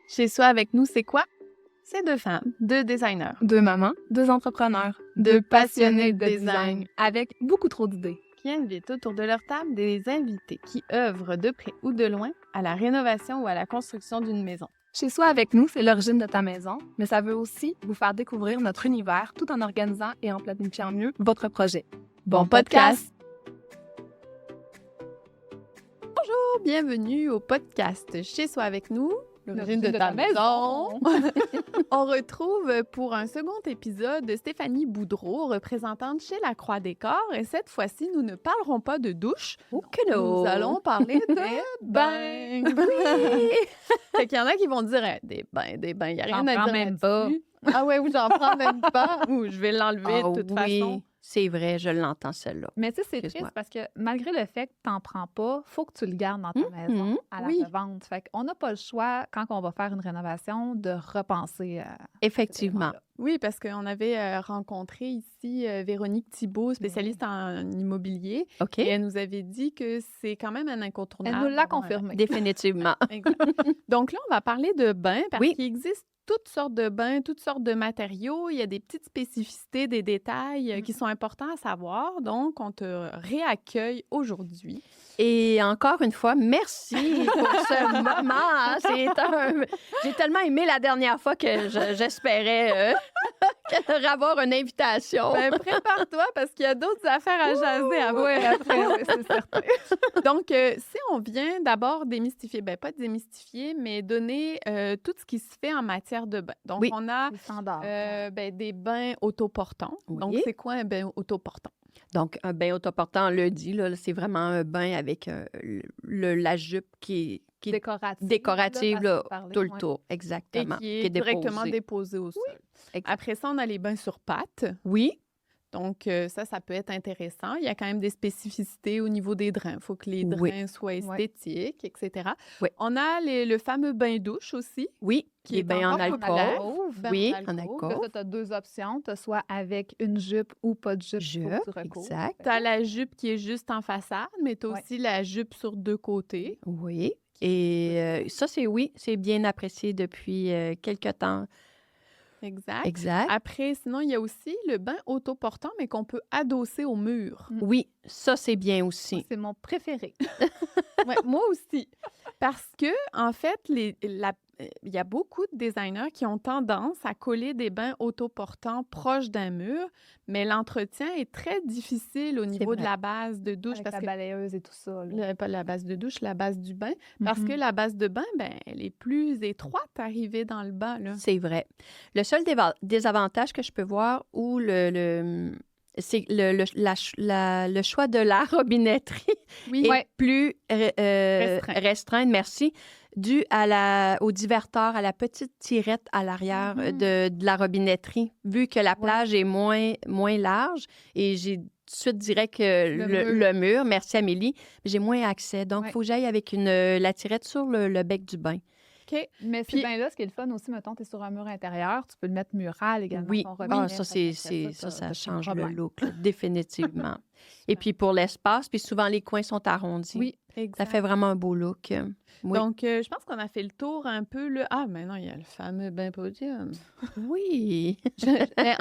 Chez soi avec nous, c'est quoi? C'est 2 femmes, 2 designers, 2 mamans, 2 entrepreneurs, 2 passionnés de design avec beaucoup trop d'idées. qui invitent autour de leur table des invités qui œuvrent de près ou de loin à la rénovation ou à la construction d'une maison. Chez soi avec nous, c'est l'origine de ta maison, mais ça veut aussi vous faire découvrir notre univers tout en organisant et en planifiant mieux votre projet. Bon podcast! Bonjour, bienvenue au podcast Chez soi avec nous, l'origine de ta maison. On retrouve pour un second épisode Stéphanie Boudreau, représentante chez La Croix Décor. Et cette fois-ci, nous ne parlerons pas de douche. Nous allons parler de bains. Oui! Fait qu'il y en a qui vont dire des bains, il n'y a rien à dire même pas. là-dessus. Ah ouais, ou j'en prends même pas, ou je vais l'enlever de toute façon. C'est vrai, je l'entends celle-là. Mais tu sais, c'est Excuse-moi. triste parce que malgré le fait que tu n'en prends pas, il faut que tu le gardes dans ta maison à la Oui. revente. Fait qu'on n'a pas le choix, quand on va faire une rénovation, de repenser à Effectivement. Oui, parce qu'on avait rencontré ici Véronique Thibault, spécialiste en immobilier, OK? et elle nous avait dit que c'est quand même un incontournable. Elle nous l'a d'avoir un confirmé. Définitivement. Exact. Donc là, on va parler de bains parce Oui. qu'il existe toutes sortes de bains, toutes sortes de matériaux. Il y a des petites spécificités, des détails qui sont importants à savoir. Donc, on te réaccueille aujourd'hui. Et encore une fois, merci pour ce moment. J'ai tellement aimé la dernière fois que j'espérais avoir une invitation. Ben, prépare-toi parce qu'il y a d'autres affaires à jaser avant. Oui, après, oui, c'est certain. Donc, si on vient d'abord démystifier, ben pas démystifier, mais donner tout ce qui se fait en matière de bain. Donc, Oui. on a Les standards. des bains autoportants. Oui. Donc, c'est quoi un bain autoportant? Donc, un bain autoportant, on le dit, là, c'est vraiment un bain avec la jupe qui est décorative là, tout le tour. Et Exactement. qui est directement déposée. déposé au sol. Exact. Après ça, on a les bains sur pattes. Oui, Donc, ça peut être intéressant. Il y a quand même des spécificités au niveau des drains. Il faut que les Oui. drains soient esthétiques, etc. Oui. On a le fameux bain-douche aussi. oui. Qui Les est bains en encore alcool. bain Oui, en en alcôve. alcool. Là, tu as 2 options. Tu as soit avec une jupe ou pas de jupe. faut que tu recouvres. exact. Tu as la jupe qui est juste en façade, mais tu as Ouais. aussi la jupe sur 2 côtés. Oui. Et ça, c'est bien apprécié depuis quelque temps. Exact. Exact. Après, sinon, il y a aussi le bain autoportant, mais qu'on peut adosser au mur. Oui, ça, c'est bien aussi. C'est mon préféré. Ouais, moi aussi. Parce que, en fait, il y a beaucoup de designers qui ont tendance à coller des bains autoportants proches d'un mur, mais l'entretien est très difficile au niveau de vrai. la base de douche. Avec Parce la que balayeuse et tout ça. là. pas la base de douche, la base du bain. Parce que la base de bain, ben, elle est plus étroite arrivée dans le bas, là. C'est vrai. Le seul désavantage que je peux voir où c'est le choix de la robinetterie Oui. est plus Restreint. restreinte, merci, dû au diverteur, à la petite tirette à l'arrière de la robinetterie, vu que la plage est moins large et j'ai tout de suite dirais que le mur, merci Amélie, j'ai moins accès. Donc, il faut que j'aille avec la tirette sur le bec du bain. OK. Mais Puis- c'est bien là, ce qui est le fun aussi, mettons, tu es sur un mur intérieur, tu peux le mettre mural également. Oui, ton robinet, ça, fait ça t'as change plus de le problème. look, là, définitivement. Et puis pour l'espace, puis souvent les coins sont arrondis. Oui, Exact. Ça fait vraiment un beau look. Oui. Donc, je pense qu'on a fait le tour un peu. Ah, mais non, il y a le fameux bain podium. Oui.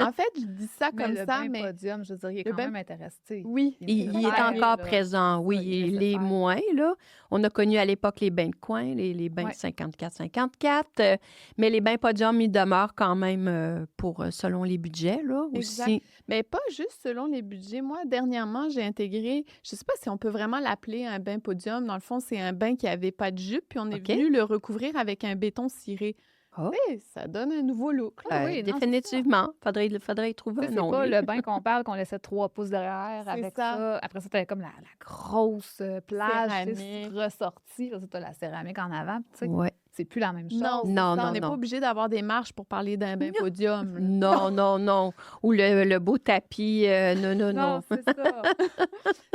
En fait, je dis ça mais comme le ça, bain mais podium, je veux dire, il est le quand bain- même intéressé. oui. Il est nécessaire, encore là. présent, oui. Ça, il est Il est nécessaire. moins, là. On a connu à l'époque les bains de coin, les bains Ouais. de 54-54, mais les bains podium, ils demeurent quand même selon les budgets, là, Exact. aussi. Mais pas juste selon les budgets. Moi, dernièrement, j'ai intégré, je ne sais pas si on peut vraiment l'appeler un bain podium. Dans le fond, c'est un bain qui n'avait pas de jupe, puis on est OK. venu le recouvrir avec un béton ciré. Oh. Et ça donne un nouveau look. là. oui, non, Définitivement. Faudrait y trouver Tu sais, un c'est nom. pas lui. le bain qu'on parle, qu'on laissait 3 pouces derrière C'est avec ça. ça. Après ça, t'avais comme la grosse plage tu sais, Céramique. ressortie. Là, t'as la céramique en avant. Tu sais, Ouais. c'est plus la même chose. Non, c'est Non, ça, non, on n'est pas non. obligé d'avoir des marches pour parler d'un bain podium. là. Non, non, non. Ou le beau tapis. Non, non, non. Non, c'est ça.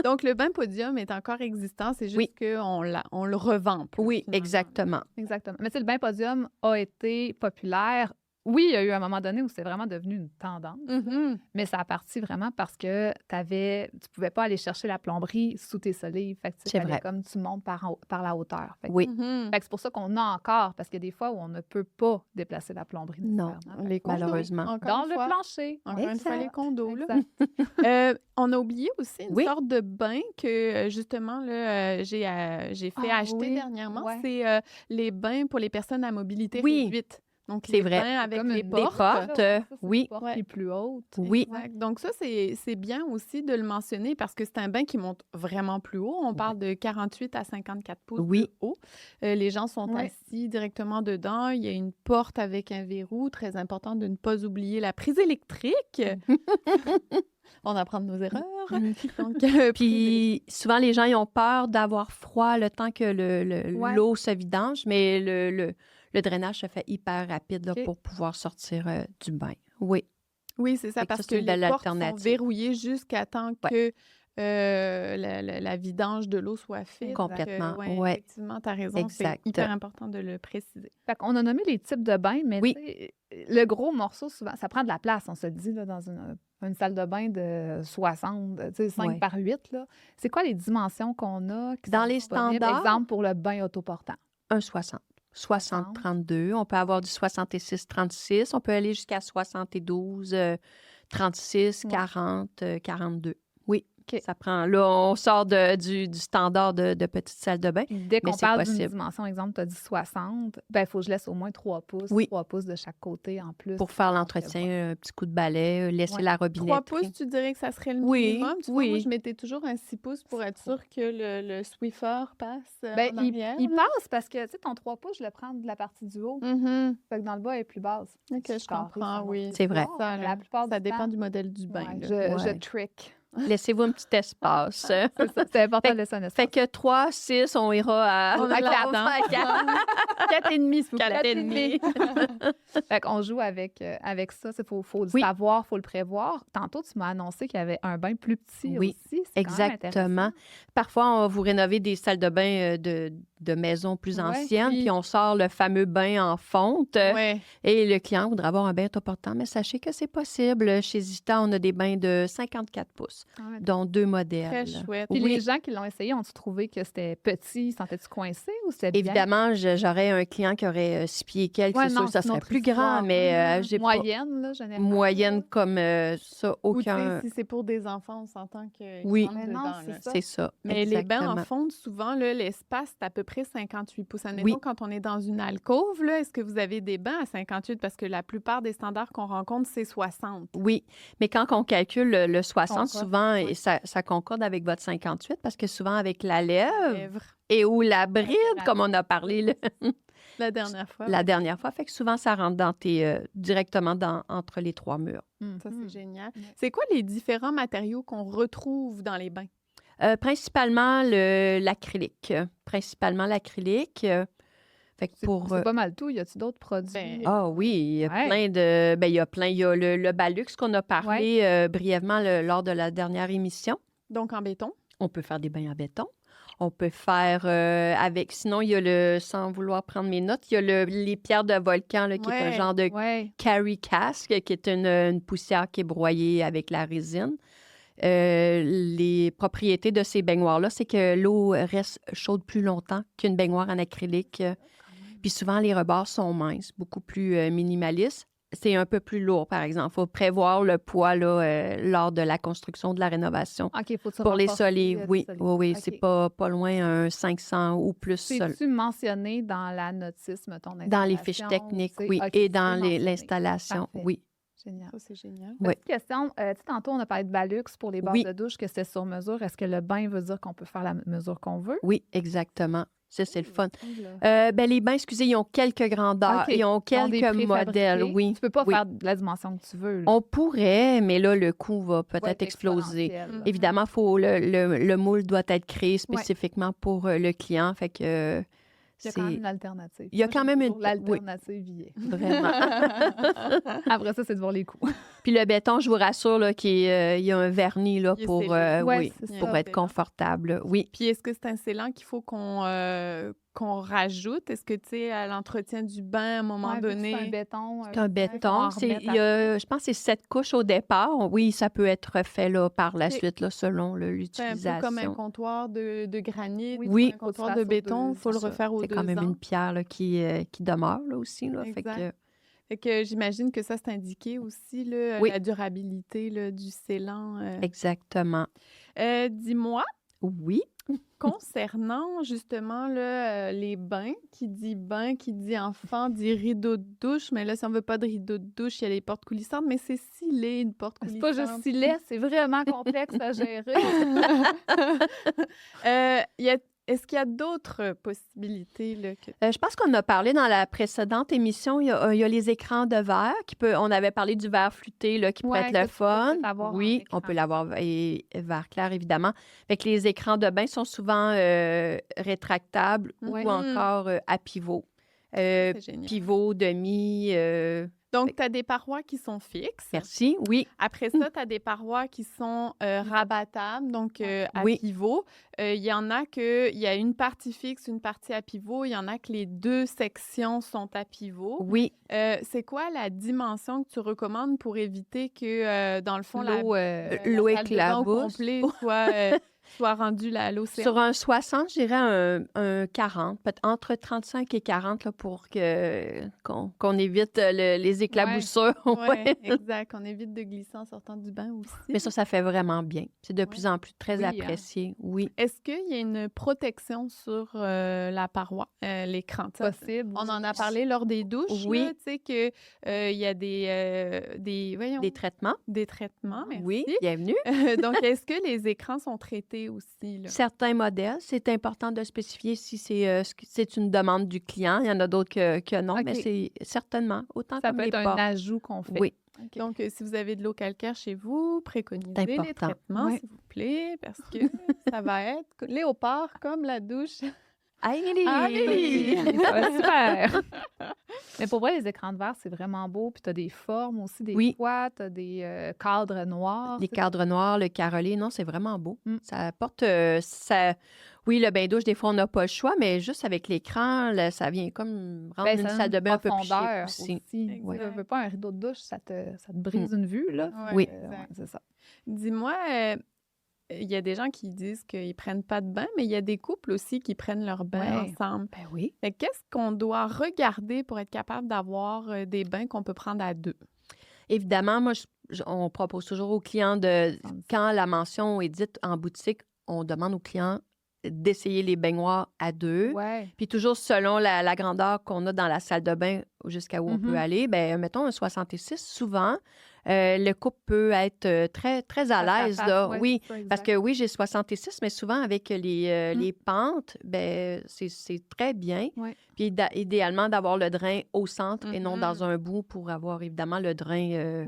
Donc, le bain podium est encore existant, c'est juste Oui. qu'on le revend plus, Oui, finalement. exactement. Exactement. Mais tu sais, le bain podium a été populaire oui, il y a eu un moment donné où c'est vraiment devenu une tendance, mais ça a parti vraiment parce que tu pouvais pas aller chercher la plomberie sous tes solives. Fait que C'est vrai. comme tu montes par la hauteur. Fait que, Oui. fait que c'est pour ça qu'on a encore, parce qu'il y a des fois où on ne peut pas déplacer la plomberie Non, nécessairement. Les condos, malheureusement. encore Dans une le fois. plancher. Encore une fois, les condos. Là. Exact. On a oublié aussi une Oui. sorte de bain que, justement, là, j'ai fait acheter oui. dernièrement. Ouais. C'est les bains pour les personnes à mobilité Oui. réduite. Donc, C'est les vrai. bains avec Comme les une portes. portes. Oui. Porte les plus hautes. Oui. Exact. Donc ça, c'est bien aussi de le mentionner parce que c'est un bain qui monte vraiment plus haut. On parle de 48 à 54 pouces Oui. de haut. Les gens sont Oui. assis directement dedans. Il y a une porte avec un verrou. Très important de ne pas oublier la prise électrique. On apprend de nos erreurs. Donc, Puis souvent, les gens ils ont peur d'avoir froid le temps que Ouais. l'eau se vidange, mais le drainage se fait hyper rapide là, OK. pour pouvoir sortir du bain. Oui. oui, c'est ça, Fait que parce ça, que c'est une belle les portes sont alternative. verrouillées jusqu'à temps que la vidange de l'eau soit faite. Complètement, Donc, ouais. effectivement, tu as raison. Exact. C'est hyper important de le préciser. Fait qu'on a nommé les types de bains, mais Oui. tu sais, le gros morceau, souvent, ça prend de la place, on se le dit, là, dans une salle de bain de 60, tu sais, 5 Ouais. par 8. Là. C'est quoi les dimensions qu'on a? Qui Dans sont les disponibles? standards? Exemple pour le bain autoportant. Un 60. 60-32. On peut avoir du 66-36. On peut aller jusqu'à 72, 36, Ouais. 40, 42. Oui. OK. Ça prend. Là, on sort du standard de petite salle de bain. Puis dès Mais qu'on c'est parle d'une possible. dimension, exemple, tu as dit 60, ben il faut que je laisse au moins 3 pouces, Oui. 3 pouces de chaque côté en plus. Pour faire l'entretien, un petit coup de balai, laisser Ouais. la 3 robinetterie. pouces, tu dirais que ça serait le Oui, minimum? Tu vois, oui. moi, je mettais toujours un 6 pouces pour être sûr que le Swiffer passe Ben, en arrière. il là. passe parce que, tu sais, ton 3 pouces, je le prends de la partie du haut. Mhm. Fait que dans le bas, elle est plus basse. Ok, Si je carré, comprends, ça oui. monte C'est vrai. plus Ça, fort, mais là, la plupart ça du dépend temps, du modèle du bain. ouais, là. je Ouais. trick. Laissez-vous un petit espace. C'est ça, c'est important de laisser un espace. Fait que 3, 6, on ira à On a quatre, hein? 4 et demi, s'il vous plaît. 4 et demi. Fait qu'on joue avec ça. Il faut le Oui. savoir, il faut le prévoir. Tantôt, tu m'as annoncé qu'il y avait un bain plus petit Oui, aussi. C'est quand même exactement. intéressant. Parfois, on va vous rénover des salles de bain de maisons plus Ouais, anciennes, oui. puis on sort le fameux bain en fonte. Ouais. Et le client voudra avoir un bain autoportant, mais sachez que c'est possible. Chez Zita, on a des bains de 54 pouces, Ouais, dont 2 modèles. Très chouette. Puis Oui. les gens qui l'ont essayé, ont-tu trouvé que c'était petit? Sentaient-tu coincé ou c'était bien? Évidemment, j'aurais un client qui aurait 6 pieds et quelques, Ouais, c'est non, sûr que ça c'est une serait autre plus histoire. grand, mais j'ai pas Moyenne, là, généralement. moyenne comme ça, Ou tu sais, aucun. si c'est pour des enfants, on s'entend qu'ils Oui. rentrent Mais dedans. non, là. c'est ça. C'est ça. Mais les bains en exactement. fonte, souvent, là, l'espace, c'est à peu près 58 pouces. Admettons, Oui. quand on est dans une alcôve, là, est-ce que vous avez des bains à 58? Parce que la plupart des standards qu'on rencontre, c'est 60. Oui, mais quand on calcule le 60, Concorde, souvent, ouais. et ça concorde avec votre 58 parce que souvent avec la lèvre Lèvres. et ou la bride, comme on a parlé La dernière fois. la dernière fois, fait que souvent, ça rentre dans directement entre les 3 murs. Ça, c'est génial. Ouais. C'est quoi les différents matériaux qu'on retrouve dans les bains? Principalement l'acrylique. Principalement l'acrylique. Fait que C'est pour... c'est pas mal tout. Y a-tu d'autres produits? Ben, Ah oui, il y a Ouais. plein de... Ben, il y a plein. Il y a le Balux qu'on a parlé brièvement lors de la dernière émission. Donc, en béton. On peut faire des bains en béton. On peut faire avec... Sinon, il y a sans vouloir prendre mes notes, il y a les pierres de volcan, là, qui est un Ouais. genre de Ouais. carry cask, qui est une poussière qui est broyée avec la résine. Les propriétés de ces baignoires-là, c'est que l'eau reste chaude plus longtemps qu'une baignoire en acrylique. Puis souvent, les rebords sont minces, beaucoup plus minimalistes. C'est un peu plus lourd, par exemple. Il faut prévoir le poids là, lors de la construction de la rénovation. OK, faut Pour les solives, oui. Oui, OK. c'est pas loin un 500 ou plus. C'est-tu mentionné dans la notice, mettons, Dans les fiches d'installation, techniques, tu sais? oui. OK, Et c'est dans mentionné. l'installation, Parfait. oui. Génial. Ça, c'est génial. Oui. Petite question, tu sais, tantôt, on a parlé de Balux pour les bases Oui. de douche, que c'est sur mesure. Est-ce que le bain veut dire qu'on peut faire la mesure qu'on veut? Oui, exactement. Ça, c'est le fun. Là. Ben, les bains, excusez, ils ont quelques grandeurs. OK. Ils ont Ils ont des quelques modèles, préfabriqués. oui. Tu peux pas Oui. faire de la dimension que tu veux. là. On pourrait, mais là, le coût va Va peut-être être exploser. exponentiel, là. Évidemment, le moule doit être créé spécifiquement pour le client. Fait que Il y a quand même une alternative. Il y a Moi, quand j'aime même toujours une- l'alternative. Vraiment. Après ça, c'est de voir les coûts. Puis le béton, je vous rassure, là, il y a un vernis là, Il est pour, scellé. Ouais, pour c'est être ça. confortable. Oui. Puis est-ce que c'est un scellant qu'il faut qu'on rajoute? Est-ce que, tu sais, à l'entretien du bain, à un moment Ouais, vu que donné... c'est un béton. C'est un béton. Il Je pense que c'est 7 couches au départ. Oui, ça peut être fait là, par la Ok. suite, là, selon C'est un l'utilisation. peu comme un comptoir de granit, Oui. un comptoir de béton, il faut le refaire aux C'est 2 quand même ans. une pierre là, qui demeure là, aussi. Là, fait Exact. que, Fait que j'imagine que ça, c'est indiqué aussi, là, Oui. la durabilité là, du scellant. exactement. Dis-moi, Oui. concernant justement là, les bains, qui dit enfant, dit rideau de douche, mais là, si on veut pas de rideau de douche, il y a les portes coulissantes, mais c'est scellé, une porte C'est coulissante. pas juste filet, c'est vraiment complexe à gérer. Est-ce qu'il y a d'autres possibilités là, que... Je pense qu'on a parlé dans la précédente émission, il y a les écrans de verre. On avait parlé du verre flûté là, qui pourrait Ouais, être que le tu peux fun. peut-être avoir en Oui, écran. on peut l'avoir verre clair, évidemment. Fait que les écrans de bain sont souvent rétractables Ouais. ou encore à pivot. C'est génial. Pivot, demi. Donc, tu as des parois qui sont fixes. Merci, oui. Après ça, tu as des parois qui sont rabattables, donc à Oui. pivot. Il y en a il y a une partie fixe, une partie à pivot. Il y en a que les 2 sections sont à pivot. Oui. C'est quoi la dimension que tu recommandes pour éviter que, dans le fond, L'eau, l'eau salle de bain au éclabousse. complet soit rendue à l'océan? Sur un 60, je dirais un 40, peut-être entre 35 et 40 là, pour qu'on évite les éclaboussures. Oui, Ouais. exact. On évite de glisser en sortant du bain aussi. Mais ça fait vraiment bien. C'est de plus en plus très Oui, hein. apprécié. Oui. Est-ce qu'il y a une protection sur la paroi, l'écran? Tu sais, possible. on en a parlé lors des douches, Oui. là, tu sais, qu'il y a des Traitements. des traitements, merci. Oui, bienvenue. Donc, est-ce que les écrans sont traités aussi? Là? Certains modèles, c'est important de spécifier si c'est une demande du client. Il y en a d'autres que non, OK. mais c'est certainement autant Ça comme peut les être un portes. ajout qu'on fait. Oui. OK. Donc, si vous avez de l'eau calcaire chez vous, préconisez C'est les important. traitements, Ouais. s'il vous plaît, parce que ça va être léopard comme la douche. Amélie! Amélie! Ça va être super! Mais pour vrai, les écrans de verre, c'est vraiment beau. Puis tu as des formes aussi, des Oui. fois, tu as des cadres noirs. Les cadres noirs, le carrelé, non, c'est vraiment beau. Mm. Ça apporte... Oui, le bain-douche, des fois, on n'a pas le choix, mais juste avec l'écran, là, ça vient comme rendre Ben, une ça salle de donne bain un peu plus chic profondeur aussi. aussi. Ouais. Tu veux pas un rideau de douche, ça te brise une vue, là. Ouais, Oui. exact. Ouais, c'est ça. Dis-moi, il y a des gens qui disent qu'ils prennent pas de bain, mais il y a des couples aussi qui prennent leur bain Ouais. ensemble. Ben oui. Fait que qu'est-ce qu'on doit regarder pour être capable d'avoir des bains qu'on peut prendre à 2? Évidemment, moi, on propose toujours aux clients quand la mention est dite en boutique, on demande aux clients d'essayer les baignoires à 2. Ouais. Puis toujours selon la grandeur qu'on a dans la salle de bain jusqu'à où on peut Mhm. aller, ben mettons un 66, souvent, le couple peut être très, très à Face à l'aise. face, Là. ouais, Oui, c'est ça, parce exact. que oui, j'ai 66, mais souvent avec les pentes, ben c'est très bien. Ouais. Puis idéalement d'avoir le drain au centre et non Mhm. dans un bout pour avoir évidemment le drain.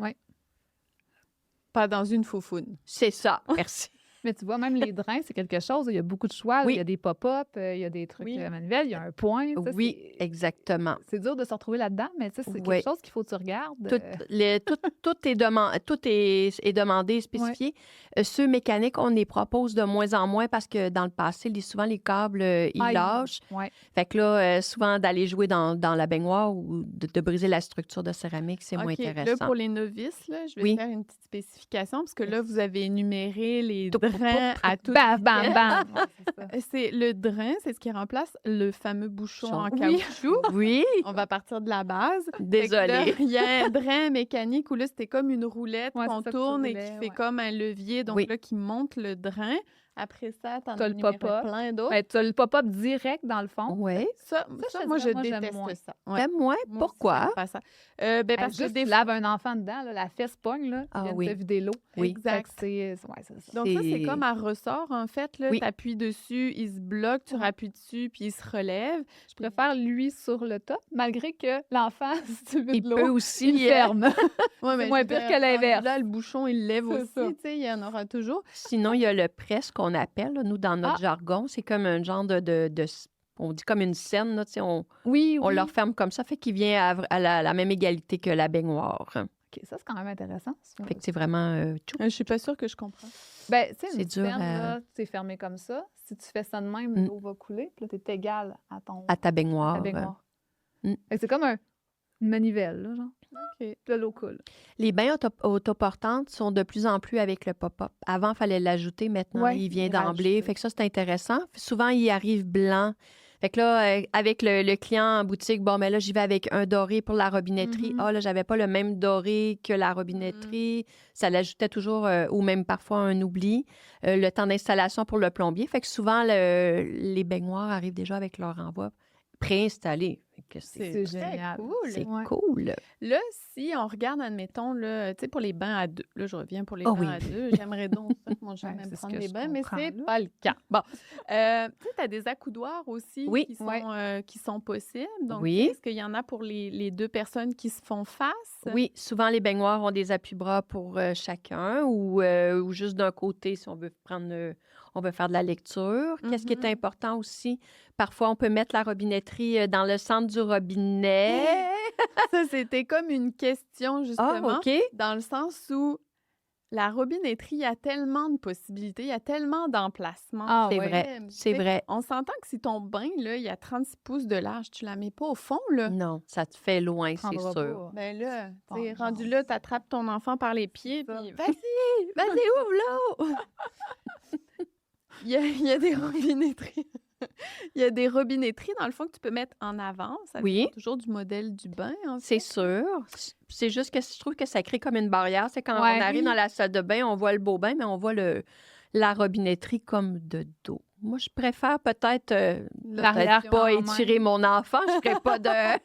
Pas dans une foufoune. C'est ça, merci. Mais tu vois, même les drains, c'est quelque chose. Il y a beaucoup de choix. Oui. Il y a des pop-up, il y a des trucs Oui. manuels, il y a un point. tu sais, Oui, c'est- exactement. C'est dur de se retrouver là-dedans, mais tu sais, c'est Ouais. quelque chose qu'il faut que tu regardes. Tout est demandé, spécifié. Ceux mécaniques, on les propose de moins en moins parce que dans le passé, souvent les câbles, ils lâchent. Ouais. Fait que là, souvent d'aller jouer dans la baignoire ou de briser la structure de céramique, c'est moins OK. Là, intéressant. pour les novices, là, je vais Oui. faire une petite spécification parce que là, vous avez énuméré les Tout, drains à tout. Bam, bam, bam! Ouais, c'est ça. C'est le drain, c'est ce qui remplace le fameux bouchon en Oui. caoutchouc. Oui, On va partir de la base. Fait que désolée. là, il y a un drain mécanique où là, c'était comme une roulette Ouais, qu'on c'est ça que tu tourne et qui voulais, fait ouais. comme un levier, donc Oui. là, qui monte le drain. Après ça, t'en T'as as le énuméré pop-up. plein d'autres. Ben, tu as le pop-up direct dans le fond. Oui. Ça, je moi, te je dirais, moi, j'aime déteste moins. ça. Ouais. Même moi, Moi aussi, pourquoi? j'aime pas ça. Ben, parce que Juste, des tu laves un enfant dedans, là, la fesse pogne, là, Ah il vient oui. de te vider l'eau. Oui. Exact. Fait que c'est ça. Donc ça, c'est C'est- comme un ressort, en fait. Là, Oui. tu appuies dessus, il se bloque, tu rappuies dessus, puis il se relève. Je préfère lui sur le top, malgré que l'enfant, si tu veux Il de l'eau, peut aussi... il ferme. Ouais, mais moins je veux pire dire, que l'inverse. Là, le bouchon, il lève C'est aussi. ça. Tu sais, il y en aura toujours. Sinon, il y a le presse qu'on appelle, là, nous, dans notre jargon. C'est comme un genre on dit comme une scène, là, tu sais, on Oui, le referme comme ça, fait qu'il vient à la même égalité que la baignoire. OK, ça, c'est quand même intéressant. Ça. Fait que c'est vraiment... Je suis pas sûre que je comprends. Ben, tu sais, C'est une dur citerne, à- là, c'est fermé comme ça. Si tu fais ça de même, l'eau va couler, puis là, t'es égal à à ta baignoire. ta baignoire. Mm. Fait que c'est comme une manivelle, là, genre. OK. Puis là, l'eau coule. Les bains autoportantes sont de plus en plus avec le pop-up. Avant, il fallait l'ajouter. Maintenant, Ouais, il vient il d'emblée. rajoute. Fait que ça, c'est intéressant. Souvent, il arrive blanc. Fait que là, avec le client en boutique, bon, mais là, j'y vais avec un doré pour la robinetterie. Mhm. Ah, là, j'avais pas le même doré que la robinetterie. Ça l'ajoutait toujours, ou même parfois un oubli. Le temps d'installation pour le plombier. Fait que souvent, les baignoires arrivent déjà avec leur envoi préinstallé. Fait que C'est très génial. cool. c'est Ouais. cool. Là, si on regarde, admettons, là, tu sais, pour les bains à deux, là, je reviens pour les Oh bains oui. à deux, j'aimerais donc ça que mon chum Ouais, aime c'est ce prendre que des je bains, mais comprends, c'est là. pas le cas. Bon, tu sais, tu as des accoudoirs aussi Oui, qui sont possibles. Donc, Oui. tu sais, est-ce qu'il y en a pour les deux personnes qui se font face? Oui, souvent les baignoires ont des appuis-bras pour chacun ou juste d'un côté si on veut on veut faire de la lecture. Qu'est-ce qui est Mhm. important aussi? Parfois, on peut mettre la robinetterie dans le centre du robinet. Ça, c'était comme une question, Ah, justement, OK. dans le sens où la robinetterie, il y a tellement de possibilités, il y a tellement d'emplacements. Ah, C'est ouais. vrai, Tu c'est sais, vrai. On s'entend que si ton bain, là, il y a 36 pouces de large, tu la mets pas au fond, là. Non, ça te fait loin, c'est Prendra sûr. pas. Ben là, tu sais, Bon, rendu genre. là, t'attrapes ton enfant par les pieds, Ça. puis vas-y, ouvre l'eau! Il y a des robinetteries. Il y a des robinetteries, dans le fond, que tu peux mettre en avant. Ça Oui. dépend toujours du modèle du bain, en C'est fait. sûr. C'est juste que je trouve que ça crée comme une barrière. C'est quand Ouais. on arrive Oui. dans la salle de bain, on voit le beau bain, mais on voit la robinetterie comme de dos. Moi, je préfère peut-être L'arrière pas quand même. étirer mon enfant. Je ferais pas de...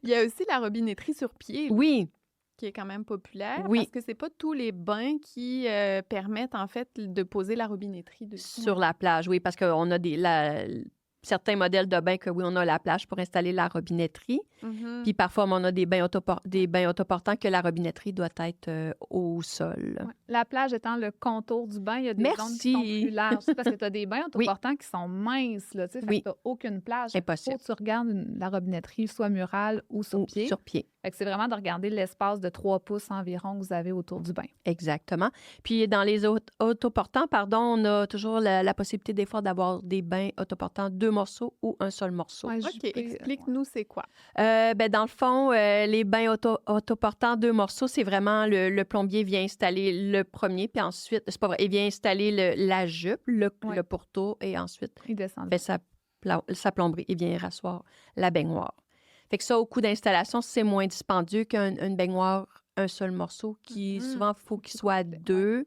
Il y a aussi la robinetterie sur pied, là, Oui, qui est quand même populaire, Oui. parce que c'est pas tous les bains qui permettent, en fait, de poser la robinetterie dessus. sur la plage, oui, parce qu'on a certains modèles de bains que, oui, on a la plage pour installer la robinetterie. Mhm. Puis parfois, on a des bains autoportants que la robinetterie doit être au sol. Ouais. La plage étant le contour du bain, il y a des zones qui sont Merci. plus larges. C'est parce que tu as des bains autoportants qui sont minces, là, tu sais, fait Oui. que tu aucune plage. Impossible. Faut que tu regardes la robinetterie, soit murale ou sur Ou pied. sur pied. Fait que c'est vraiment de regarder l'espace de 3 pouces environ que vous avez autour du bain. Exactement. Puis dans les autoportants, on a toujours la possibilité des fois d'avoir des bains autoportants 2 morceaux ou un seul morceau. Ouais, OK, juppé, explique-nous c'est quoi. Dans le fond, les bains autoportants 2 morceaux, c'est vraiment le plombier vient installer le premier, puis ensuite, c'est pas vrai, il vient installer la jupe, le pourtour, et ensuite Il descend. fait sa plomberie, il vient rasseoir la baignoire. Fait que ça, au coût d'installation, c'est moins dispendieux qu'une baignoire, un seul morceau, qui souvent, il faut qu'il soit à 2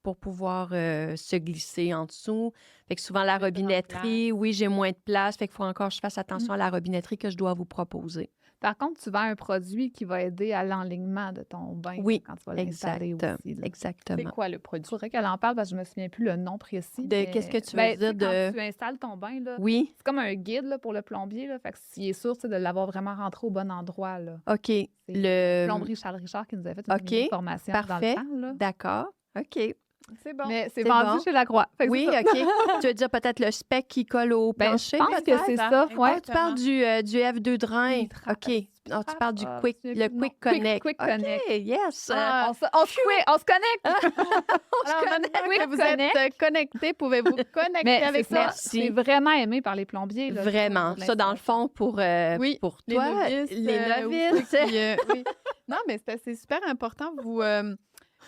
pour pouvoir se glisser en dessous. Fait que souvent, la Le grand robinetterie, oui, j'ai moins de place. Fait qu'il faut encore que je fasse attention à la robinetterie que je dois vous proposer. Par contre, tu vends un produit qui va aider à l'enlignement de ton bain Oui, quand tu vas l'installer aussi. là. C'est Exactement. quoi le Il produit? faudrait qu'elle en parle parce que je me souviens plus le nom précis. De mais- qu'est-ce que tu veux Ben, dire tu sais, de... quand tu installes ton bain, là, Oui, c'est comme un guide là, pour le plombier. Là, fait que s'il est sûr tu sais, de l'avoir vraiment rentré au bon endroit. Là. OK. C'est Le... Plomberie Charles Richard qui nous a fait une OK, mini formation parfait. dans le temps. Là. D'accord. OK. C'est bon. Mais c'est c'est vendu bon. chez Lacroix. Fait que Oui, c'est ça. OK. Tu veux dire peut-être le spec qui colle au Ben, plancher? je pense que peut-être? c'est ça. ça. Ouais. Ah, tu parles du F2 drain. OK. Ah, tu parles du Ah, Quick, je me le souviens plus Quick du nom. Connect. Quick OK, Connect. yes. Ah, On se connecte. Alors, maintenant que vous êtes connectés, pouvez-vous connecter Mais avec c'est ça? Merci. C'est vraiment aimé par les plombiers. Là, Vraiment. pour Ça, dans le fond, pour Oui, pour Les toi, novices. les oui, novices. puis, oui. Non, mais c'est super important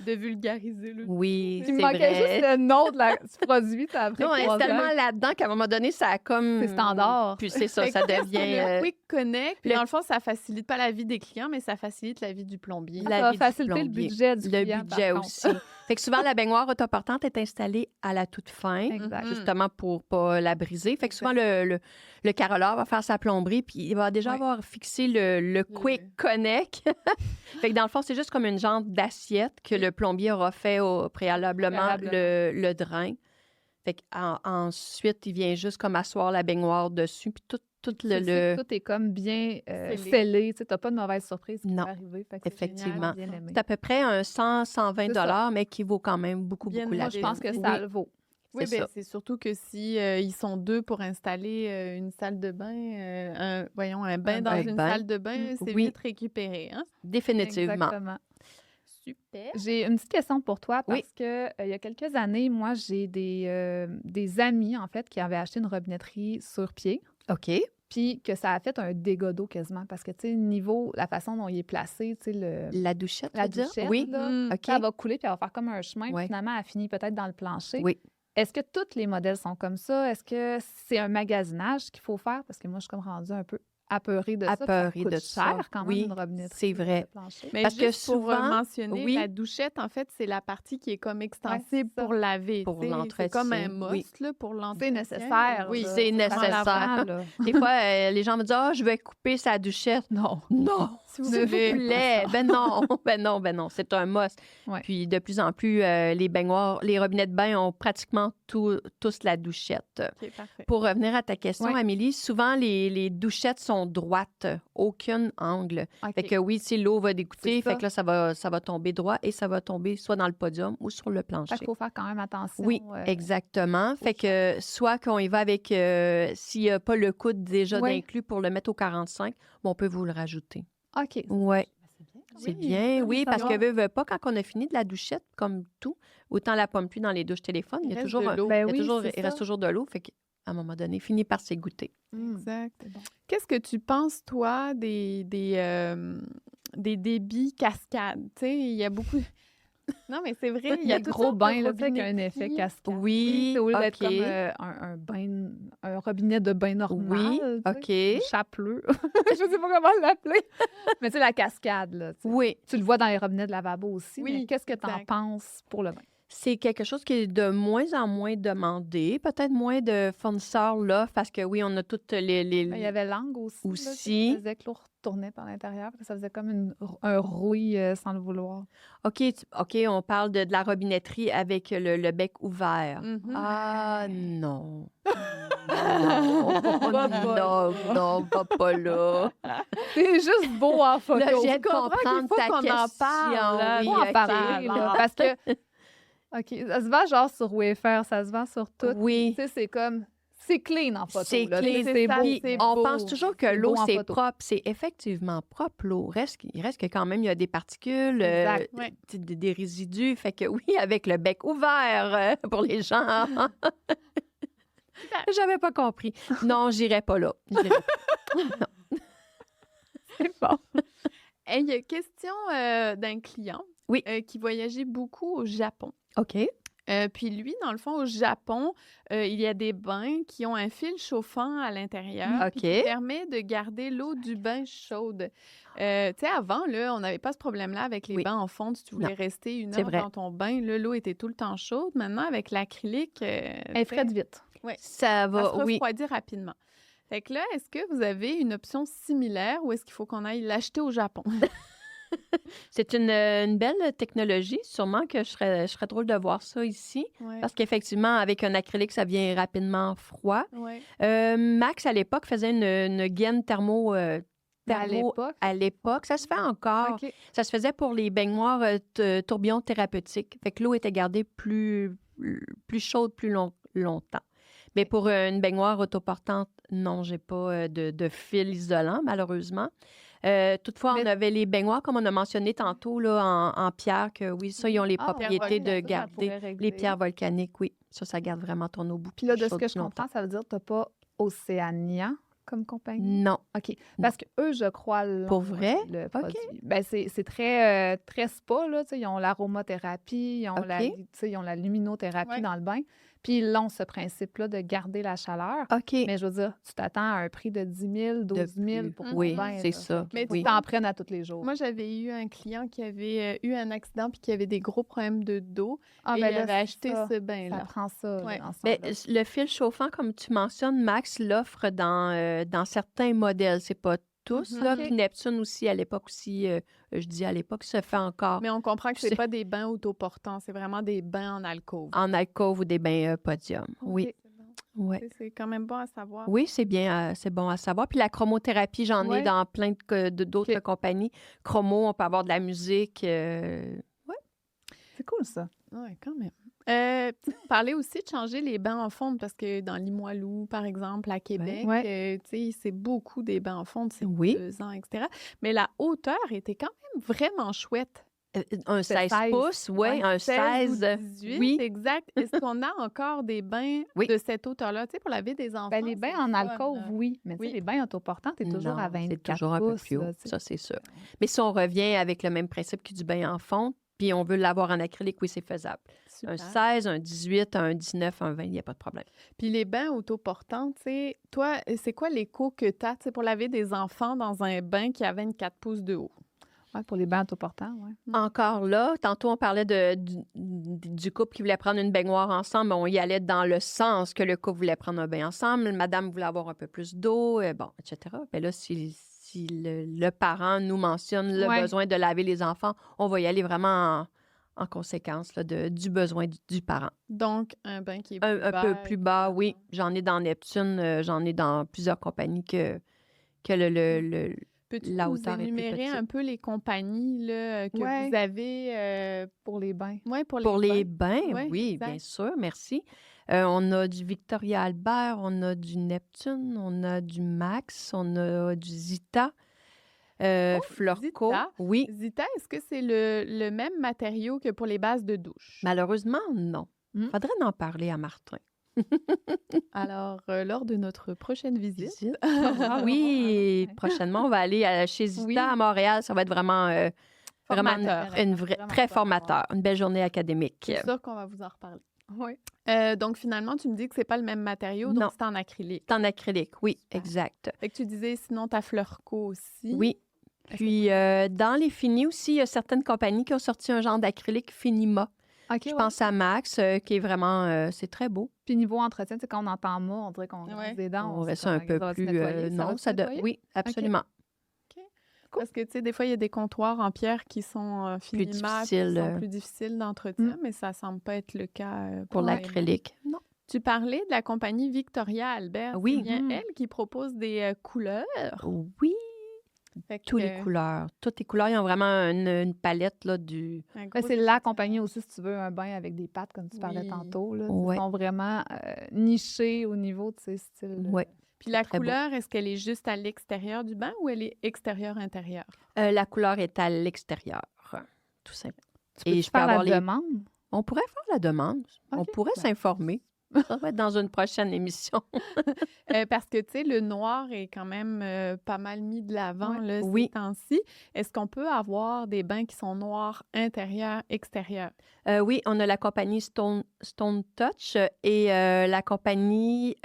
de vulgariser le Oui, Il c'est me manquait vrai. juste le nom du produit. Ça a pris Non, 3 c'est tellement ans. là-dedans qu'à un moment donné, ça a comme... C'est standard. Puis c'est ça, Fait ça que c'est devient... le Quick Connect. Puis le- dans le fond, ça facilite pas la vie des clients, mais ça facilite la vie du plombier. La Ça va vie du faciliter le plombier. budget du Le client, budget par contre. aussi. Fait que souvent, la baignoire autoportante est installée à la toute fin, Exact. justement pour pas la briser. Fait que souvent, le caroleur va faire sa plomberie, puis il va déjà Ouais. avoir fixé le Quick Connect. Fait que dans le fond, c'est juste comme une genre d'assiette que le plombier aura fait préalablement le drain. Fait qu'ensuite, il vient juste comme asseoir la baignoire dessus, puis tout Tout est comme bien scellé. Tu n'as pas de mauvaise surprise qui Non, peut arriver. Fait que c'est effectivement. génial, bien aimé. C'est à peu près un 100-120 C'est ça. $, mais qui vaut quand même beaucoup, Bien beaucoup la Moi, je peine. pense que ça Oui. le vaut. Oui, bien, c'est surtout que si ils sont 2 pour installer une salle de bain, un bain dans une salle de bain, c'est vite récupéré, hein? Définitivement. Exactement. Super. J'ai une petite question pour toi parce que il y a quelques années, moi, j'ai des amis, en fait, qui avaient acheté une robinetterie sur pied. OK. Puis que ça a fait un dégât d'eau quasiment parce que, tu sais, niveau, la façon dont il est placé, tu sais, la douchette, oui, là, OK. ça va couler puis elle va faire comme un chemin. Ouais. Puis finalement, elle finit peut-être dans le plancher. Oui. Est-ce que tous les modèles sont comme ça? Est-ce que c'est un magasinage qu'il faut faire? Parce que moi, je suis comme rendue un peu apeurée de ça. Ça coûte cher quand même, une robinetterie. C'est vrai. Mais parce que souvent, pour mentionner, la douchette, en fait, c'est la partie qui est comme extensible pour laver. Pour l'entretien. C'est comme un must là, pour l'entretien. C'est nécessaire. Oui, c'est nécessaire. Des fois, les gens me disent « Ah, je vais couper sa douchette. » Non. S'il vous plaît. Ben non. C'est un must. Ouais. Puis, de plus en plus, les baignoires, les robinets de bain ont pratiquement tous la douchette. OK, parfait. Pour revenir à ta question, Amélie, souvent, les douchettes sont droites, aucun angle. Okay. Fait que oui, si l'eau va dégoûter, fait que là, ça va tomber droit et ça va tomber soit dans le podium ou sur le plancher. Fait qu'il faut faire quand même attention. Oui, exactement. Fait que soit qu'on y va avec, s'il n'y a pas le coude déjà d'inclus pour le mettre au 45, on peut vous le rajouter. OK. Oui. C'est bien, oui, parce que veut pas, quand on a fini de la douchette, comme tout, autant la pomme pluie dans les douches téléphones, il reste toujours de l'eau. Fait qu'à un moment donné, finit par s'égoutter. Exact. Bon. Qu'est-ce que tu penses, toi, des débits cascades? Tu sais, il y a beaucoup... Non, mais c'est vrai, il y a des gros bains là, avec un effet cascade. Oui, c'est au lieu d'être comme un robinet de bain normal. Oui, OK. Chapleux. Je sais pas comment l'appeler. Mais tu sais, la cascade, là. Oui. Tu le vois dans les robinets de lavabo aussi. Oui, mais qu'est-ce que tu en penses pour le bain? C'est quelque chose qui est de moins en moins demandé. Peut-être moins de fournisseurs là, parce que oui, on a toutes les... Il y avait l'angle aussi. Là, ça faisait que l'eau retournait par l'intérieur. Ça faisait comme un rouille sans le vouloir. OK, on parle de la robinetterie avec le bec ouvert. Mm-hmm. Ah, non. Non, pas là. C'est juste beau en photo. Là, je viens de comprendre ta question. Faut en parler, là, parce que... OK, ça se vend genre sur Wayfair, ça se vend sur tout. Oui. Tu sais, c'est comme... C'est clean en photo. C'est clean, c'est beau. On pense toujours que l'eau, c'est propre. C'est effectivement propre, l'eau. Il reste que quand même, il y a des particules, des résidus. Fait que oui, avec le bec ouvert pour les gens. J'avais pas compris. Non, j'irais pas là. Non. C'est bon. Il y a une question d'un client qui voyageait beaucoup au Japon. OK. Puis lui, dans le fond, au Japon, il y a des bains qui ont un fil chauffant à l'intérieur qui permet de garder l'eau du bain chaude. Tu sais, avant, là, on n'avait pas ce problème-là avec les bains en fonte. Si tu voulais rester une heure dans ton bain, là, l'eau était tout le temps chaude. Maintenant, avec l'acrylique... elle frette vite. Ça va, se refroidit rapidement. Fait que là, est-ce que vous avez une option similaire ou est-ce qu'il faut qu'on aille l'acheter au Japon? C'est une belle technologie. Sûrement que je serais drôle de voir ça ici. Ouais. Parce qu'effectivement, avec un acrylique, ça vient rapidement froid. Ouais. Max, à l'époque, faisait une gaine thermo à l'époque. Ça se fait encore. Okay. Ça se faisait pour les baignoires tourbillons thérapeutiques. Fait que l'eau était gardée plus chaude plus longtemps. Mais pour une baignoire autoportante, non, j'ai pas de fil isolant, malheureusement. Toutefois, on avait les baignoires, comme on a mentionné tantôt, là, en pierre, que oui, ça, ils ont les propriétés de garder. Les pierres volcaniques, oui. Ça garde vraiment ton eau bouteille. Puis là, de ce que je comprends, ça veut dire que tu n'as pas Océania comme compagnie? Non. OK. Parce que eux, je crois, pour vrai? Le produit. Ben, c'est très, très spa, là. Ils ont l'aromathérapie, ils ont la luminothérapie dans le bain. Puis ils ont ce principe-là de garder la chaleur. OK. Mais je veux dire, tu t'attends à un prix de 10 000, 12 000 pour ton bain. Oui, c'est ça. Mais tu t'en prennes à tous les jours. Moi, j'avais eu un client qui avait eu un accident puis qui avait des gros problèmes de dos. Et ben il avait acheté ce bain-là. Ça prend ça. Mais le fil chauffant, comme tu mentionnes, Max l'offre dans certains modèles. C'est pas tous. Là. Puis Neptune aussi, à l'époque aussi, je dis à l'époque, ça fait encore. Mais on comprend que c'est pas des bains autoportants, c'est vraiment des bains en alcôve. En alcôve ou des bains podium, oui. Ouais. C'est quand même bon à savoir. Oui, c'est bien, c'est bon à savoir. Puis la chromothérapie, j'en ai dans plein d'autres compagnies. Chromo, on peut avoir de la musique. C'est cool, ça. Oui, quand même. Parler aussi de changer les bains en fonte, parce que dans Limoilou, par exemple, à Québec, c'est beaucoup des bains en fonte, c'est 2 ans, etc. Mais la hauteur était quand même vraiment chouette. Un 16 pouces, un 16 ou 18, oui. exact. Est-ce qu'on a encore des bains de cette hauteur-là, pour laver des enfants? Les bains en alcôve, oui. Mais les bains autoportants, t'es toujours à 24 pouces. C'est toujours un peu plus haut, ça, c'est sûr. Mais si on revient avec le même principe que du bain en fonte, puis on veut l'avoir en acrylique, oui, c'est faisable. Super. Un 16, un 18, un 19, un 20, il n'y a pas de problème. Puis les bains autoportants, toi, c'est quoi l'écho que tu as pour laver des enfants dans un bain qui a 24 pouces de haut? Oui, pour les bains autoportants, oui. Encore là, tantôt, on parlait du couple qui voulait prendre une baignoire ensemble. On y allait dans le sens que le couple voulait prendre un bain ensemble. Madame voulait avoir un peu plus d'eau, etc. Bien là, si le parent nous mentionne le besoin de laver les enfants, on va y aller vraiment en conséquence du besoin du parent. Donc, un bain qui est un peu plus bas, oui. J'en ai dans Neptune, j'en ai dans plusieurs compagnies que Peux-tu la nous hauteur énumérer un peu les compagnies là, que vous avez pour les bains? Oui, pour les bains, oui, bien sûr, merci. On a du Victoria Albert, on a du Neptune, on a du Max, on a du Zita, Florco. Zita? Oui. Zita, est-ce que c'est le même matériau que pour les bases de douche? Malheureusement, non. Faudrait en parler à Martin. Alors, lors de notre prochaine visite. Oui, prochainement, on va aller chez Zita à Montréal. Ça va être vraiment, très formateur. Une belle journée académique. C'est sûr qu'on va vous en reparler. Oui. Donc, finalement, tu me dis que c'est pas le même matériau, donc c'est en acrylique. C'est en acrylique, oui, exact. Fait que tu disais, sinon, ta Fleurco aussi. Oui. Puis, dans les finis aussi, il y a certaines compagnies qui ont sorti un genre d'acrylique Finima. Je pense à Max, qui est vraiment... c'est très beau. Puis niveau entretien, quand on entend mot, on dirait qu'on rince des dents. On reste un peu plus... non, ça doit... Oui, absolument. OK. Cool. Parce que, des fois, il y a des comptoirs en pierre qui sont Finima, qui sont plus difficiles d'entretien, mais ça ne semble pas être le cas pour l'acrylique. Non. Tu parlais de la compagnie Victoria Albert. Oui. C'est bien elle qui propose des couleurs. Oui. Toutes les couleurs. Toutes les couleurs, ils ont vraiment une palette là, c'est la compagnie aussi, si tu veux, un bain avec des pattes, comme tu parlais tantôt. Là. Ils sont vraiment nichés au niveau de ces styles. Oui. Puis la couleur, est-ce qu'elle est juste à l'extérieur du bain ou elle est extérieur-intérieur? La couleur est à l'extérieur, tout simplement. Et je peux avoir la demande? On pourrait faire la demande. On pourrait s'informer. Ça va être dans une prochaine émission. Parce que, le noir est quand même pas mal mis de l'avant ces temps-ci. Est-ce qu'on peut avoir des bains qui sont noirs intérieur, extérieur? Oui, on a la compagnie Stone Touch et la compagnie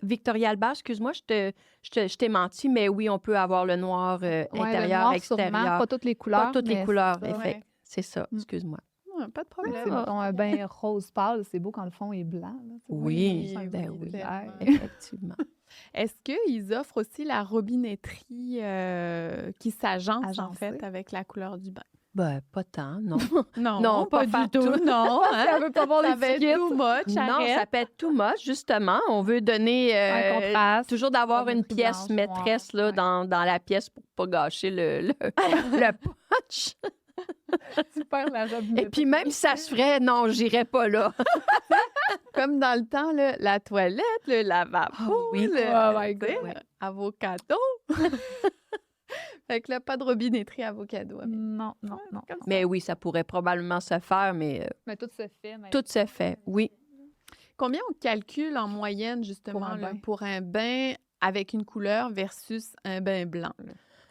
Victoria Albert. Excuse-moi, je t'ai menti, mais oui, on peut avoir le noir intérieur, le noir, extérieur. Sûrement, pas toutes les couleurs. Pas toutes les couleurs, effectivement. C'est ça, excuse-moi. Pas de problème. Un bain rose pâle, c'est beau quand le fond est blanc. Là, oui, effectivement. Est-ce qu'ils offrent aussi la robinetterie qui s'agence, en fait, avec la couleur du bain? Ben, pas tant, non. non, pas du tout. Non, ça veut pas avoir ça va être too much. Non, ça peut être too much, justement. On veut donner un contraste. Toujours d'avoir une pièce maîtresse là, dans la pièce pour pas gâcher le punch. Tu perds la robinetterie. Et puis même si ça se ferait, non, j'irais pas là. Comme dans le temps, la toilette, le lavabo, avocado. Fait que là, pas de robinetterie avocado. Non. Mais oui, ça pourrait probablement se faire, mais tout se fait. Tout se fait, oui. Combien on calcule en moyenne, justement, pour un bain avec une couleur versus un bain blanc?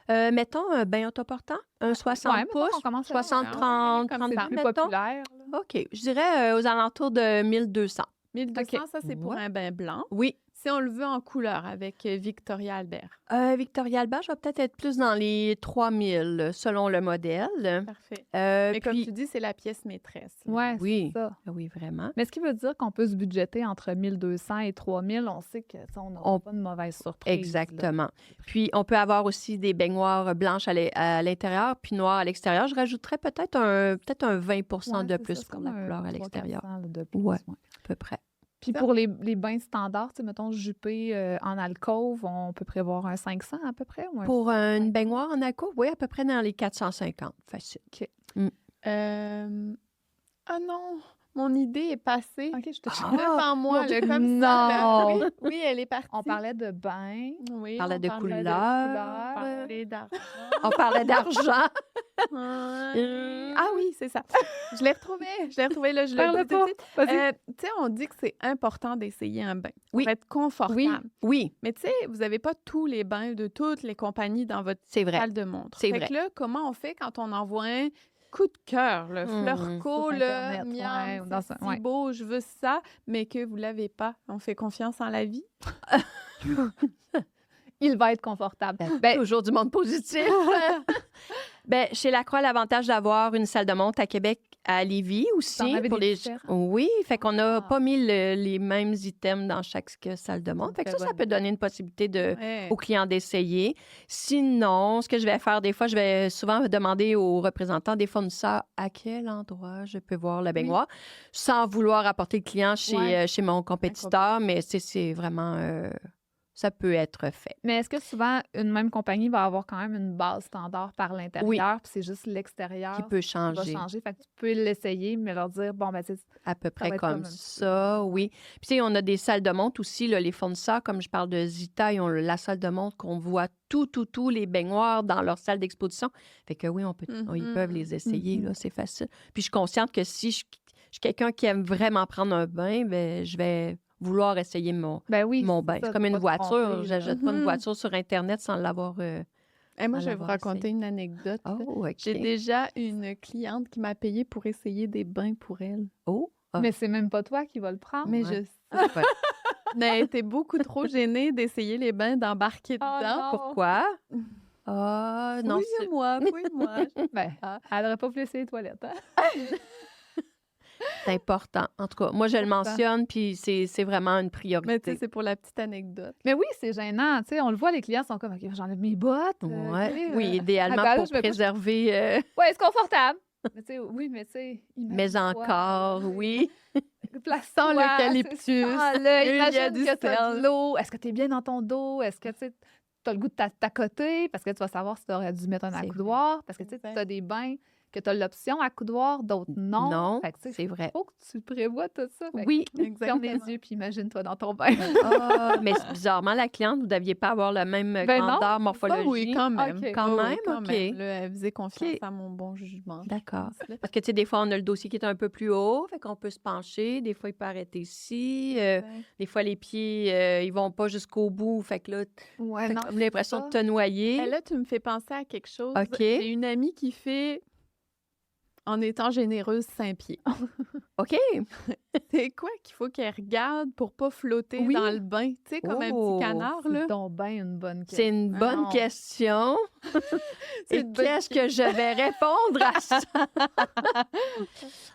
Mettons un bain autoportant, un 60 pouces, 60-30, 30 plus populaire. OK. Je dirais aux alentours de 1200. 1200, ça, c'est pour un bain blanc. Oui. Si on le veut en couleur avec Victoria Albert. Victoria Albert, je vais peut-être être plus dans les 3000 selon le modèle. Parfait. Mais comme puis... tu dis, c'est la pièce maîtresse. Oui, c'est ça. Oui, vraiment. Mais ce qui veut dire qu'on peut se budgéter entre 1200 et 3000, on sait qu'on n'a pas de mauvaise surprise. Exactement. Là. Puis, on peut avoir aussi des baignoires blanches à l'intérieur puis noires à l'extérieur. Je rajouterais peut-être un 20 de plus pour la couleur à l'extérieur. Oui, à peu près. Puis pour les bains standards, mettons jupé en alcôve, on peut prévoir un 500 à peu près? Ou pour une baignoire en alcôve, oui, à peu près dans les 450. Facile. OK. Ah non! Mon idée est passée. OK, je te Devant moi, mon Dieu. là, comme ça. Non! Là. Oui, elle est partie. On parlait de bain. Oui, On parlait de parlait couleurs. On parlait d'argent. On parlait d'argent. Ah oui, c'est ça. Je l'ai retrouvé, là, je le Parle dis tout de pas. suite. Vas-y. Tu sais, on dit que c'est important d'essayer un bain Oui. pour être confortable. Oui, Mais tu sais, vous n'avez pas tous les bains de toutes les compagnies dans votre c'est vrai. salle de montre. C'est Fait vrai. que là, comment on fait quand on envoie un coup de cœur, le Fleurco, Sur là, Internet, miam, ouais, ou dans c'est un- si ouais. beau, je veux ça, mais que vous l'avez pas. On fait confiance en la vie. Il va être confortable. Ben, toujours du monde positif. Ben, chez Lacroix, l'avantage d'avoir une salle de montre à Québec, à Lévis aussi. T'en avais pour des les... différents? Oui, fait qu'on n'a Ah. pas mis les mêmes items dans chaque salle de montre. Fait que ça peut donner une possibilité Ouais. aux clients d'essayer. Sinon, ce que je vais faire des fois, je vais souvent demander aux représentants des fournisseurs à quel endroit je peux voir la baignoire, sans vouloir apporter le client chez mon compétiteur, mais c'est vraiment... ça peut être fait. Mais est-ce que souvent, une même compagnie va avoir quand même une base standard par l'intérieur, puis c'est juste l'extérieur Qui peut qui va changer. changer? Fait que tu peux l'essayer, mais leur dire, bon, ben, tu sais, À peu va près être comme comme un petit ça, oui. Puis, tu sais, on a des salles de montre aussi, là, les fournisseurs, comme je parle de Zita, ils ont la salle de montre qu'on voit tous les baignoires dans leur salle d'exposition. Fait que oui, ils peuvent les essayer, là, c'est facile. Puis, je suis consciente que si je suis quelqu'un qui aime vraiment prendre un bain, ben, je vais vouloir essayer ben oui, mon bain. ça, C'est comme de une pas te voiture. tromper, Je là. n'achète pas une voiture sur Internet sans l'avoir... Et moi, à je vais vous l'avoir raconter essayé. une anecdote. là. Oh, OK. J'ai déjà une cliente qui m'a payé pour essayer des bains pour elle. Oh, ah, Mais c'est même pas toi qui vas le prendre. Mais Ouais. je sais. ouais. Elle a été beaucoup trop gênée d'essayer les bains, d'embarquer Oh dedans. non. Pourquoi? Ah, non, c'est... Fouille-moi, fouille-moi. Ben, Ah. elle n'aurait pas pu laisser les toilettes. Hein? C'est important. En tout cas, moi, je le Important. mentionne, puis c'est vraiment une priorité. Mais tu sais, c'est pour la petite anecdote. Mais oui, c'est gênant. Tu sais, on le voit, les clients sont comme, OK, j'enlève mes bottes. Ouais. tu sais, Oui, idéalement attends, pour je me couche. préserver, Ouais, c'est confortable. Mais tu sais, oui, mais tu sais, mais imagine-toi, encore, oui. place-toi, Sans l'eucalyptus, c'est ça, là, il y a imagine du que tu as sel. de l'eau. Est-ce que tu es bien dans ton dos? Est-ce que tu as le goût de t'accoter? Parce que tu vas savoir si tu aurais dû mettre un C'est accoudoir. Parce que tu Exact. as des bains que tu as l'option accoudoir, d'autres non. Non, Fait que, tu sais, c'est vrai. faut que tu prévois tout ça. Fait que Oui. ferme les yeux puis imagine-toi dans ton bain. Ah, mais bizarrement, la cliente, vous ne deviez pas avoir la même Ben non. grandeur Ah morphologie. oui, quand même. OK. Quand Oui, même, quand OK. même. Là, elle faisait confiance OK. à mon bon jugement. D'accord. Parce que, tu sais, des fois, on a le dossier qui est un peu plus haut, fait qu'on peut se pencher. Des fois, il peut arrêter ici. Des fois, les pieds, ils vont pas jusqu'au bout. Fait que là, Ouais, t'as comme l'impression de te noyer. Et là, tu me fais penser à quelque chose. OK. J'ai une amie qui fait, en étant généreuse, 5 pieds. OK. C'est quoi qu'il faut qu'elle regarde pour pas flotter Oui. dans le bain? Tu sais, comme un Oh, petit canard, là. C'est donc bien une bonne question. C'est une bonne Non. question. C'est Et une bonne qu'est-ce que je vais répondre à ça?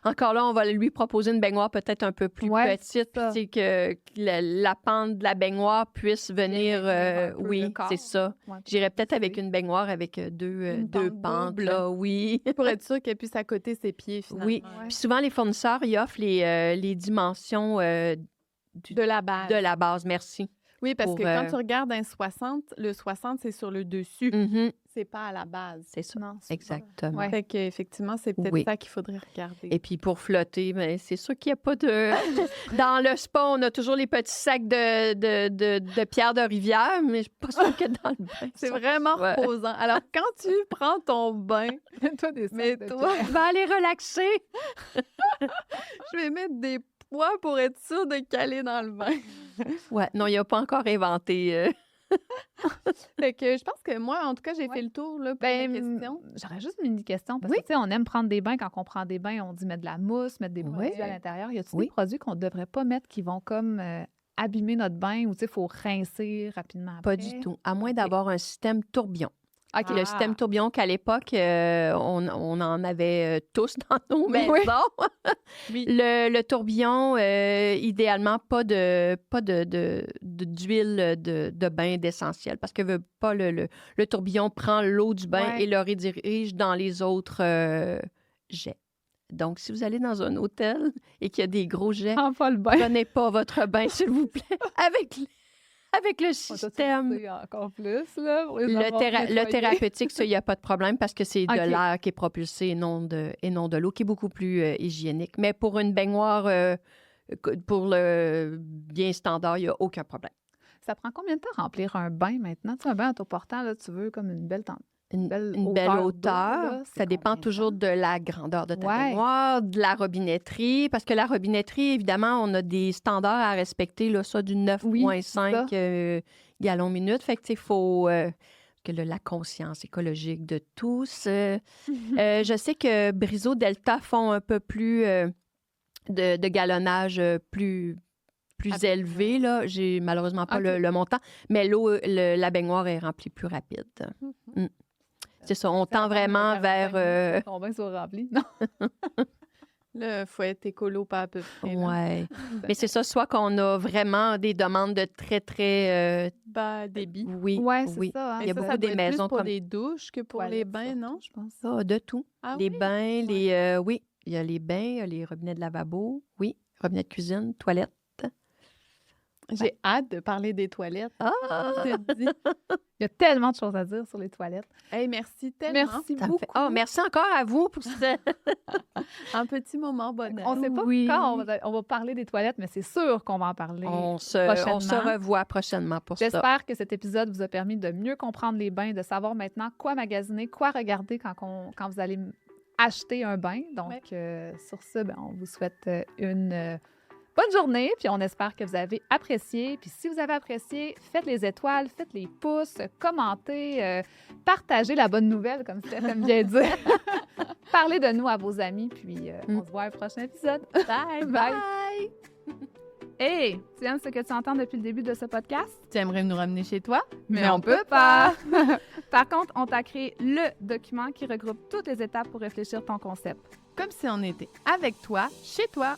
Encore là, on va lui proposer une baignoire peut-être un peu plus Ouais, petite, c'est ça. puis que la pente de la baignoire puisse venir. un peu le Oui, corps. c'est ça. Ouais. J'irais peut-être avec une baignoire avec deux Une pente pentes, double. là, oui. Pour être sûr qu'elle puisse accoter ses pieds, finalement. Oui. Ouais. Puis souvent, les fournisseurs, ils offrent les dimensions De la base. de la base. Merci. Oui, parce pour, que quand tu regardes un 60, le 60, c'est sur le dessus. Mhm, C'est pas à la base. c'est ça. Non, c'est pas- Exactement. Ouais. Fait qu'effectivement, c'est peut-être Oui. ça qu'il faudrait regarder. Et puis pour flotter, ben, c'est sûr qu'il n'y a pas de... Dans le spa, on a toujours les petits sacs de pierre de rivière, mais je suis pas sûre que dans le bain. C'est ça- vraiment Ouais. reposant. Alors, quand tu prends ton bain, Toi, des mais sacs de toi, pierre. Je vais aller relaxer. je vais mettre des poids pour être sûre de caler dans le bain. Ouais, non, il n'a pas encore inventé. Fait que je pense que moi, en tout cas, j'ai Ouais. fait le tour là, pour Ben, la question. j'aurais juste une mini question. Parce Oui. que, tu sais, on aime prendre des bains. Quand on prend des bains, on dit mettre de la mousse, mettre des Oui. produits à l'intérieur. Y a-t-il Oui. des produits qu'on ne devrait pas mettre qui vont comme abîmer notre bain ou, tu sais, il faut rincer rapidement après? Pas du tout. À moins d'avoir un système tourbillon. OK. Le système tourbillon qu'à l'époque, on en avait tous dans nos Oui. maisons. Oui. Le tourbillon, idéalement, pas d'huile de bain d'essentiel parce que veut pas le tourbillon prend l'eau du bain Ouais. et le redirige dans les autres jets. Donc, si vous allez dans un hôtel et qu'il y a des gros jets, Prends pas le bain. prenez pas votre bain, s'il vous plaît, avec avec le Toi, système. tu sais encore plus, là, pour les avoir Le nettoyés. thérapeutique, ça, il n'y a pas de problème parce que c'est OK. de l'air qui est propulsé et non de l'eau, qui est beaucoup plus hygiénique. Mais pour une baignoire, pour le bien standard, il n'y a aucun problème. Ça prend combien de temps remplir un bain maintenant? Tu sais, un bain autoportant, là, tu veux comme une belle Une belle belle hauteur hauteur. d'eau, là, c'est Ça dépend combien de toujours temps? de la grandeur de ta Ouais. baignoire, de la robinetterie. Parce que la robinetterie, évidemment, on a des standards à respecter, là, ça du 9,5 gallons minute. Fait que, tu sais, il faut que la conscience écologique de tous. Je sais que Brizo Delta font un peu plus de galonnage plus élevé. Là. J'ai malheureusement pas OK. le montant, mais l'eau, la baignoire est remplie plus rapide. C'est ça, on tend vraiment vers... Ton bain soit rempli. Non. Le faut être écolo pas à peu près. là. Ouais. Mais c'est ça, soit qu'on a vraiment des demandes de très, très... Bas débit. oui, Ouais, c'est oui. ça. Hein. Il y a Mais ça, beaucoup ça des doit être maisons plus pour comme... les douches que pour les Toilettes, bains, surtout, non? je pense. Ah, de tout. Ah Les oui? bains, oui. Il y a les bains, il y a les robinets de lavabo, oui. Robinets de cuisine, toilettes. J'ai hâte de parler des toilettes. Ah! Je te dis. Il y a tellement de choses à dire sur les toilettes. Hey, merci tellement. Merci Ça me beaucoup. fait- Oh, merci encore à vous pour ça. Un petit moment bonheur. On ne sait pas Oui. quand on va parler des toilettes, mais c'est sûr qu'on va en parler. On se prochainement. revoit prochainement pour ça. J'espère que cet épisode vous a permis de mieux comprendre les bains, de savoir maintenant quoi magasiner, quoi regarder quand vous allez acheter un bain. Donc, sur ce, on vous souhaite une bonne journée, puis on espère que vous avez apprécié. Puis si vous avez apprécié, faites les étoiles, faites les pouces, commentez, partagez la bonne nouvelle, comme Steph aime bien dire. Parlez de nous à vos amis, puis on se voit à un prochain épisode. Bye! Bye. Bye! Hey, tu aimes ce que tu entends depuis le début de ce podcast? Tu aimerais nous ramener chez toi? Mais on peut pas! Par contre, on t'a créé le document qui regroupe toutes les étapes pour réfléchir ton concept. Comme si on était avec toi, chez toi.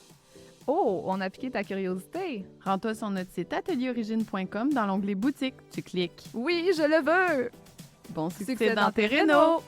Oh, on a piqué ta curiosité. Rends-toi sur notre site atelierorigine.com dans l'onglet boutique. Tu cliques. Oui, je le veux! Bon succès Succès dans tes rénaux!